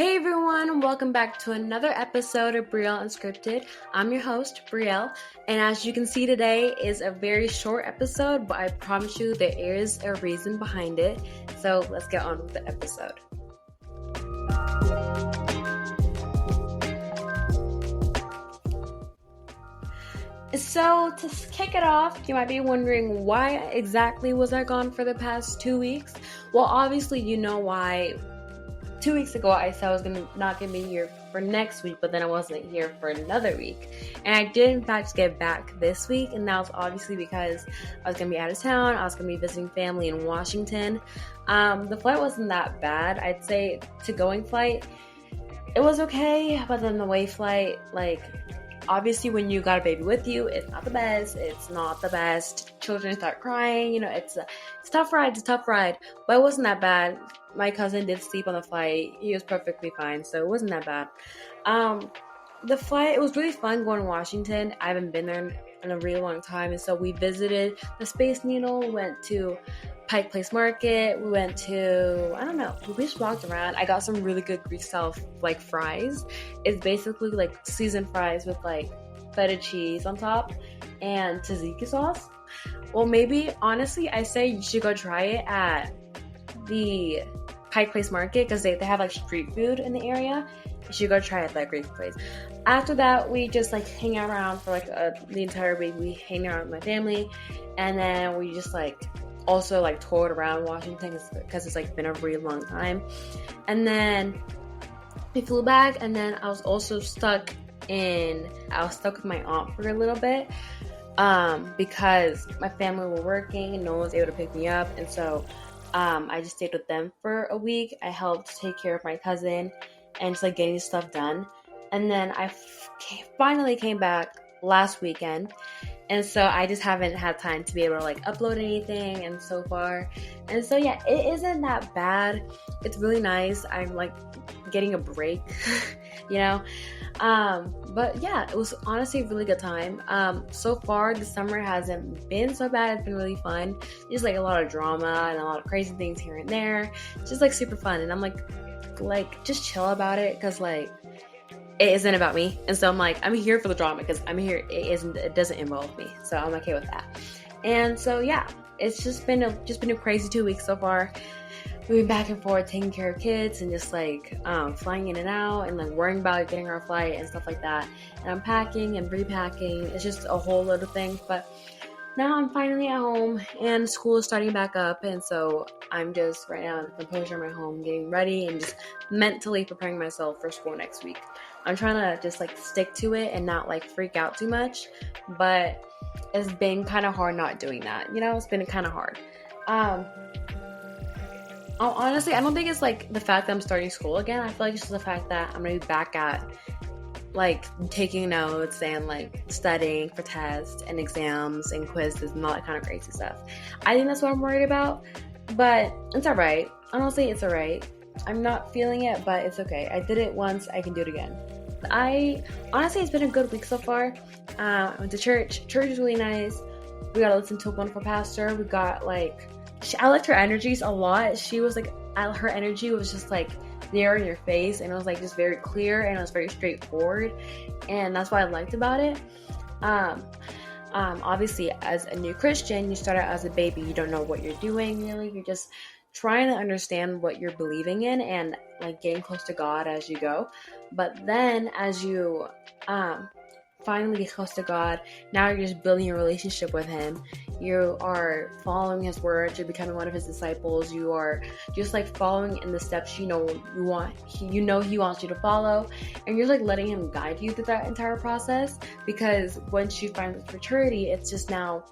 Hey everyone, welcome back to another episode of Brielle Unscripted. I'm your host, Brielle, and as you can see today is a very short episode, but I promise you there is a reason behind it. So let's get on with the episode. So to kick it off, you might be wondering why exactly was I gone for the past 2 weeks? Well, obviously you know why. 2 weeks ago, I said I was not gonna be here for next week, but then I wasn't here for another week. And I did, in fact, get back this week, and that was obviously because I was gonna be out of town. I was gonna be visiting family in Washington. The flight wasn't that bad. I'd say to going flight, it was okay, but then the away flight, obviously when you got a baby with you, it's not the best. It's not the best. Children start crying. It's a tough ride. It's a tough ride, but it wasn't that bad. My cousin did sleep on the flight. He was perfectly fine, so it wasn't that bad. The flight, it was really fun going to Washington. I haven't been there in a really long time, and so we visited the Space Needle. We went to Pike Place Market. We went to, we just walked around. I got some really good Greek style fries. It's basically like seasoned fries with feta cheese on top and tzatziki sauce. Well, maybe honestly, I say you should go try it at the Pike Place Market because they have street food in the area. You should go try it at that Greek place. After that, we just hang out around for the entire week. We hang out with my family, and then we just also toured around Washington because it's been a really long time. And then we flew back, and then I was also stuck with my aunt for a little bit because my family were working and no one was able to pick me up, and so I just stayed with them for a week. I helped take care of my cousin and just getting stuff done. And then I finally came back last weekend. And so I just haven't had time to be able to upload anything and so far. And so yeah, it isn't that bad. It's really nice. I'm getting a break, But yeah, it was honestly a really good time. So far the summer hasn't been so bad. It's been really fun. Just a lot of drama and a lot of crazy things here and there. Just super fun. And I'm just chill about it because it isn't about me, and so I'm here for the drama because I'm here. It doesn't involve me, so I'm okay with that. And so yeah, it's just been a crazy 2 weeks so far. Moving back and forth, taking care of kids, and just flying in and out, and worrying about getting our flight and stuff like that. And unpacking and repacking. It's just a whole load of things, but now I'm finally at home and school is starting back up, and so I'm just right now in the composure of my home, getting ready and just mentally preparing myself for school next week. I'm trying to just stick to it and not freak out too much, but it's been kind of hard not doing that. It's been kind of hard. Honestly, I don't think it's the fact that I'm starting school again. I feel it's just the fact that I'm gonna be back at taking notes and studying for tests and exams and quizzes and all that kind of crazy stuff. I think that's what I'm worried about, but it's alright. Honestly, it's alright. I'm not feeling it, but it's okay. I did it once, I can do it again. Honestly, it's been a good week so far. I went to church. Church is really nice. We got to listen to a wonderful pastor. We got I liked her energies a lot. She was her energy was just there in your face, and it was just very clear, and it was very straightforward, and that's what I liked about it. Obviously, as a new Christian, you start out as a baby. You don't know what you're doing, really. You're just trying to understand what you're believing in and getting close to God as you go. But then as you finally get close to God, now you're just building a relationship with Him. You are following His words. You're becoming one of His disciples. You are just following in the steps He wants you to follow, and you're letting Him guide you through that entire process. Because once you find this maturity, it's just now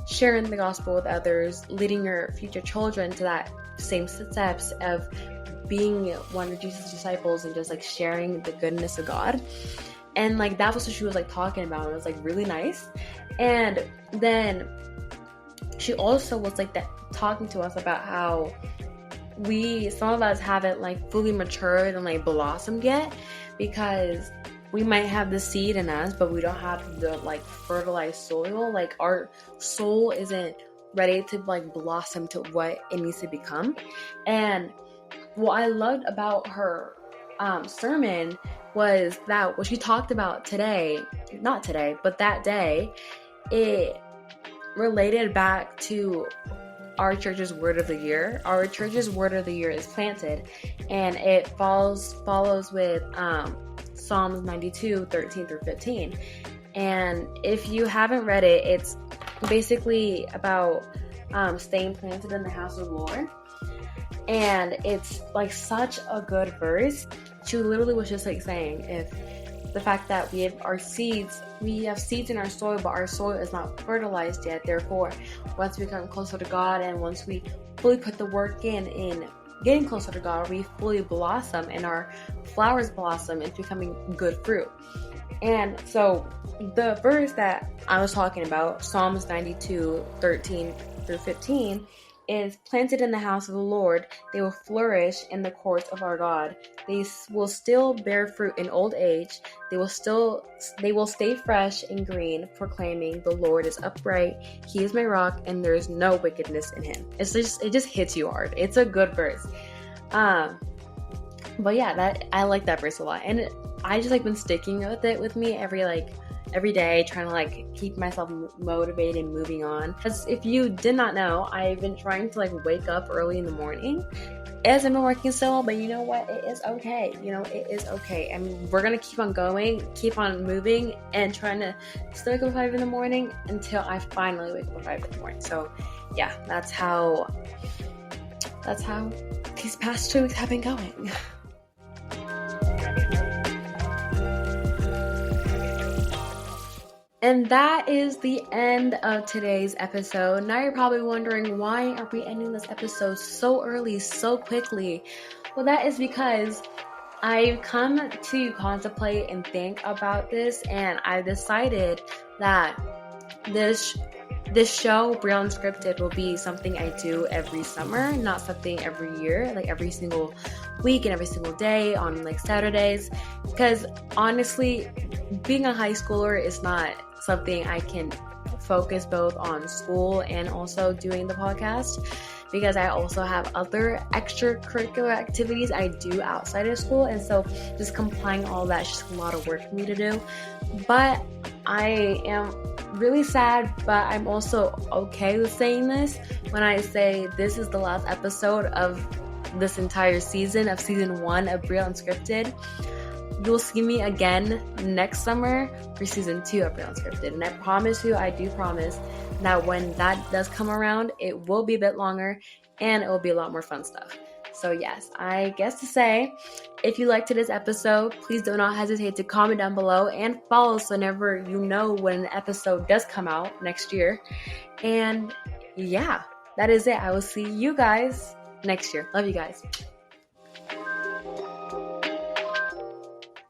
sharing the gospel with others, leading your future children to that same steps of being one of Jesus' disciples and just sharing the goodness of God. And that was what she was talking about. It was really nice. And then she also was talking to us about how some of us haven't fully matured and blossomed yet, because we might have the seed in us, but we don't have the fertilized soil. Our soul isn't ready to blossom to what it needs to become. And what I loved about her sermon was that what she talked about not today, but that day, it related back to our church's word of the year. Our church's word of the year is planted, and it follows with Psalms 92, 13 through 15. And if you haven't read it, it's basically about staying planted in the house of the Lord. And it's like such a good verse. She literally was just like saying, if the fact that we have seeds in our soil, but our soil is not fertilized yet. Therefore, once we come closer to God, and once we fully put the work in getting closer to God, we fully blossom, and our flowers blossom into becoming good fruit. And so the verse that I was talking about, Psalms 92, 13 through 15, is planted in the house of the Lord. They will flourish in the courts of our God. They will still bear fruit in old age. They will stay fresh and green, proclaiming the Lord is upright. He is my rock, and there is no wickedness in him. It just hits you hard. It's a good verse. But yeah, I like that verse a lot, and I just been sticking with it with me every day, trying to keep myself motivated and moving on. Because if you did not know, I've been trying to wake up early in the morning. It hasn't been working so well, but you know what? It is okay. It is okay. And we're going to keep on going, keep on moving, and trying to still wake up at 5 in the morning until I finally wake up at 5 in the morning. So yeah, that's how these past 2 weeks have been going. And that is the end of today's episode. Now you're probably wondering, why are we ending this episode so early, so quickly? Well, that is because I've come to contemplate and think about this, and I've decided that this show, Brielle Unscripted, will be something I do every summer, not something every year, every single week and every single day on Saturdays. Because honestly, being a high schooler is not something I can focus both on school and also doing the podcast, because I also have other extracurricular activities I do outside of school, and so just complying all that is just a lot of work for me to do. But I am really sad, but I'm also okay with saying this when I say this is the last episode of this entire season, of season 1 of Brielle Unscripted. You'll see me again next summer for season 2 of Brielle Unscripted. And I promise you, I do promise that when that does come around, it will be a bit longer and it will be a lot more fun stuff. So yes, I guess to say, if you liked today's episode, please do not hesitate to comment down below and follow so whenever you know when an episode does come out next year. And yeah, that is it. I will see you guys next year. Love you guys.